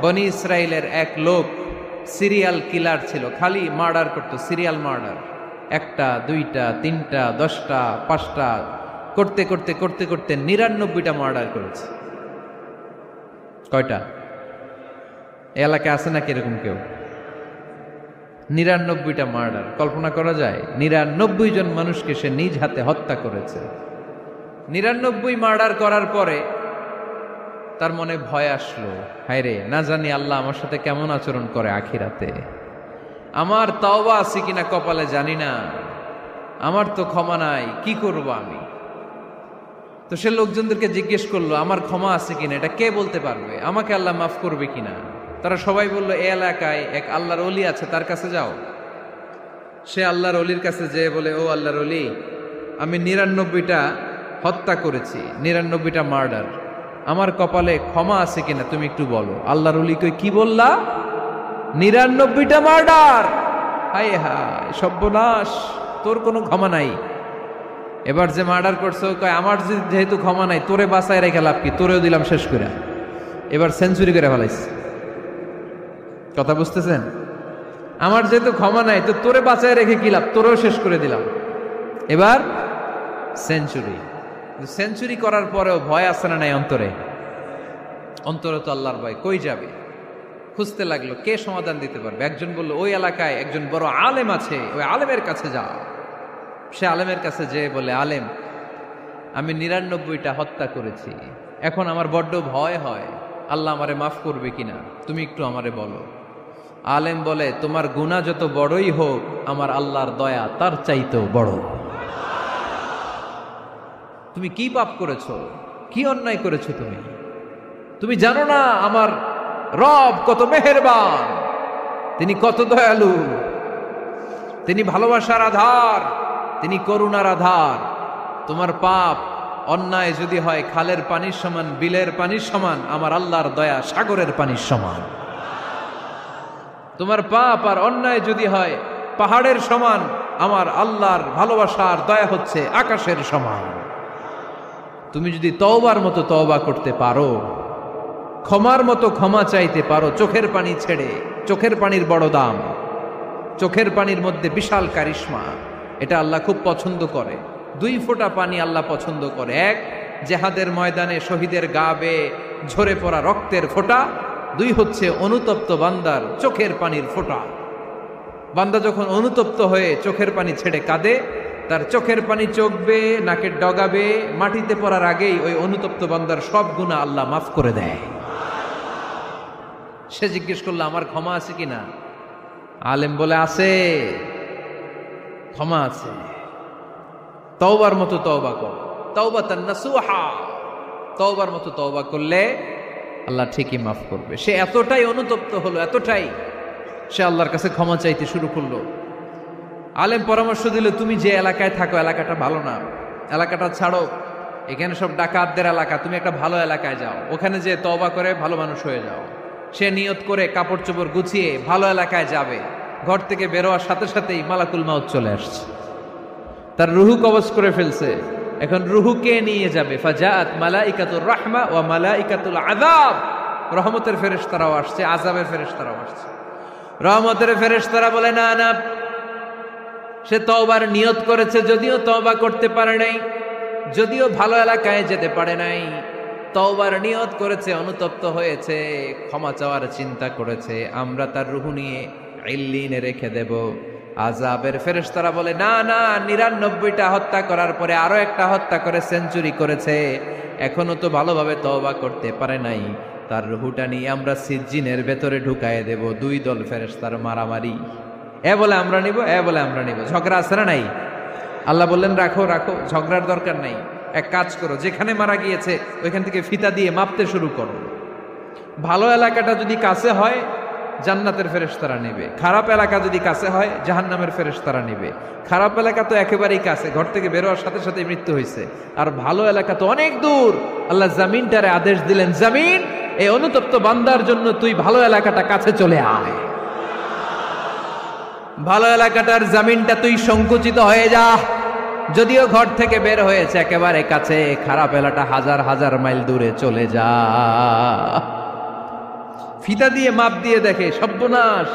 বনি ইসরায়েলের এক লোক সিরিয়াল কিলার ছিল, খালি মার্ডার করতো, সিরিয়াল মার্ডার। একটা, দুইটা, তিনটা, 10টা, 5টা করতে করতে করতে করতে 99টা মার্ডার করেছে। কয়টা? এলাকায় আছে নাকি এরকম কেউ? 99টা মার্ডার। কল্পনা করা যায়? 99 জন মানুষকে সে নিজ হাতে হত্যা করেছে। 99 মার্ডার করার পরে তার মনে ভয় আসলো, হায় রে, না জানি আল্লাহ আমার সাথে কেমন আচরণ করে আখিরাতে। আমার তওবা আছে কিনা কপালে জানি না, আমার তো ক্ষমা নাই, কি করব আমি? তো সে লোকজনদেরকে জিজ্ঞেস করলো, আমার ক্ষমা আছে কিনা, এটা কে বলতে পারবে? আমাকে আল্লাহ মাফ করবে কিনা? তারা সবাই বললো, এই এলাকায় এক আল্লাহর ওলি আছে, তার কাছে যাও। সে আল্লাহর ওলির কাছে যেয়ে বলে, ও আল্লাহর ওলি, আমি 99টা হত্যা করেছি, 99টা মার্ডার, আমার কপালে ক্ষমা আছে কিনা তুমি একটু বলো। আল্লাহর ওলি কই, কি বললা? 99টা মার্ডার? হায় হায়, সর্বনাশ, তোর কোনো ক্ষমা নাই। এবার যে মার্ডার করছো কয়, আমার যেহেতু ক্ষমা নাই, তোরে বাঁচায় রেখে লাভ কি, তোরেও দিলাম শেষ করে। এবার সেঞ্চুরি করে ফেলাইছে। কথা বুঝতেছেন? আমার যেহেতু ক্ষমা নাই, তো তোরে বাঁচায় রেখে কি লাভ, তোরেও শেষ করে দিলাম। এবার সেঞ্চুরি। সেঞ্চুরি করার পরেও ভয় আছে না নাই অন্তরে? অন্তরে তো আল্লাহর ভয়। কই যাবে? খুঁজতে লাগলো কে সমাধান দিতে পারবে। একজন বলল, ওই এলাকায় একজন বড় আলেম আছে, ওই আলেমের কাছে যাও। সে আলেমের কাছে যেয়ে বলে, আলেম, আমি 99টা হত্যা করেছি, এখন আমার বড্ড ভয় হয়, আল্লাহ আমারে মাফ করবে কিনা, তুমি একটু আমারে বলো। আলেম বলে, তোমার গুনাহ যত বড়ই হোক, আমার আল্লাহর দয়া তার চাইতেও বড়। তুমি কি পাপ করেছো, কি অন্যায় করেছো তুমি? তুমি জানো না আমার রব কত মেহেরবান, তিনি কত দয়ালু, তিনি ভালোবাসার আধার, তিনি করুণার আধার। তোমার পাপ অন্যায় যদি হয় খালের পানির সমান, বিলের পানির সমান, আমার আল্লাহর দয়া সাগরের পানির সমান। তোমার পাপ আর অন্যায় যদি হয় পাহাড়ের সমান, আমার আল্লাহর ভালোবাসার দয়া হচ্ছে আকাশের সমান। তুমি যদি তওবার মতো তওবা করতে পারো, ক্ষমার মতো ক্ষমা চাইতে পারো, চোখের পানি ছেড়ে, চোখের পানির বড় দাম, চোখের পানির মধ্যে বিশাল কারিশমা, এটা আল্লাহ খুব পছন্দ করে। 2 ফোঁটা পানি আল্লাহ পছন্দ করে। এক, জেহাদের ময়দানে শহীদের গা বেয়ে ঝরে পড়া রক্তের ফোঁটা। 2 হচ্ছে অনুতপ্ত বান্দার চোখের পানির ফোঁটা। বান্দা যখন অনুতপ্ত হয়ে চোখের পানি ছেড়ে কাঁদে, তার চোখের পানি চোখ বেয়ে, নাকের ডগা বেয়ে মাটিতে পড়ার আগেই ওই অনুতপ্ত বান্দার সব গুনাহ আল্লাহ মাফ করে দেয়। সে জিজ্ঞেস করলো, আমার ক্ষমা আছে কিনা? আলেম বলে, আছে, ক্ষমা আছে। তওবার মতো তওবা কর, তাওবাতান নাসুহা, তওবার মতো তওবা করলে আল্লাহ ঠিকই মাফ করবে। সে এতটাই অনুতপ্ত হলো, এতটাই, সে আল্লাহর কাছে ক্ষমা চাইতে শুরু করলো। আলেম পরামর্শ দিল, তুমি যে এলাকায় থাকো এলাকাটা ভালো না, এলাকাটা ছাড়ো, এখানে সব ডাকাতদের এলাকা, তুমি একটা ভালো এলাকায় যাও, ওখানে যে তওবা করে ভালো মানুষ হয়ে যাও। সে নিয়ত করে কাপড় চোপড় গুছিয়ে ভালো এলাকায় যাবে। ঘর থেকে বেরোয়ার সাথে সাথেই মালাকুল মাউত চলে আসছে, তার রুহু কবজ করে ফেলছে। এখন রুহু কে নিয়ে যাবে? ফাজাআত মালাইকাতুর রাহমা ওয়া মালাইকাতুল আযাব। রহমতের ফেরেশতারাও আসছে, আযাবের ফেরেশতারাও আসছে। রহমতের ফেরেশতারা বলে, না না, সে তওবার নিয়ত করেছে, যদিও তওবা করতে পারে নাই, যদিও ভালো এলাকায় যেতে পারে নাই, তওবার নিয়ত করেছে, অনুতপ্ত হয়েছে, ক্ষমা চাওয়ার চিন্তা করেছে, আমরা তার রুহু নিয়ে ইল্লিনে রেখে দেব। আযাবের ফেরেশতারা বলে, না না, 99টা হত্যা করার পরে আরো একটা হত্যা করে সেঞ্চুরি করেছে, এখনো তো ভালোভাবে তওবা করতে পারে নাই, তার রুহুটা নিয়ে আমরা সিজ্জিনের ভেতরে ঢুকায়ে দেব। 2 দল ফেরেশতার মারামারি, এ বলে আমরা নিব, এ বলে আমরা নিব। ঝগড়া আছে না নাই? আল্লাহ বললেন, রাখো রাখো, ঝগড়ার দরকার নাই। এক কাজ করো, যেখানে মারা গিয়েছে ওইখান থেকে ফিতা দিয়ে মাপতে শুরু করো। ভালো এলাকাটা যদি কাছে হয় জান্নাতের ফেরেশতারা নেবে, খারাপ এলাকা যদি কাছে হয় জাহান্নামের ফেরেশতারা নেবে। খারাপ এলাকা তো একেবারেই কাছে, ঘর থেকে বেরোয়ার সাথে সাথে মৃত্যু হয়েছে। আর ভালো এলাকা তো অনেক দূর। আল্লাহ জামিনটারে আদেশ দিলেন, জামিন, এই অনুতপ্ত বান্দার জন্য তুই ভালো এলাকাটা কাছে চলে আয়। ভালো এলাকাটার জামিনটা তুই সংকুচিত হয়ে যা। যদিও ঘর থেকে বের হয়েছে একেবারে কাছে, খারাপ এলাকাটা হাজার হাজার মাইল দূরে চলে যা। ফিতা দিয়ে মাপ দিয়ে দেখে, সর্বনাশ,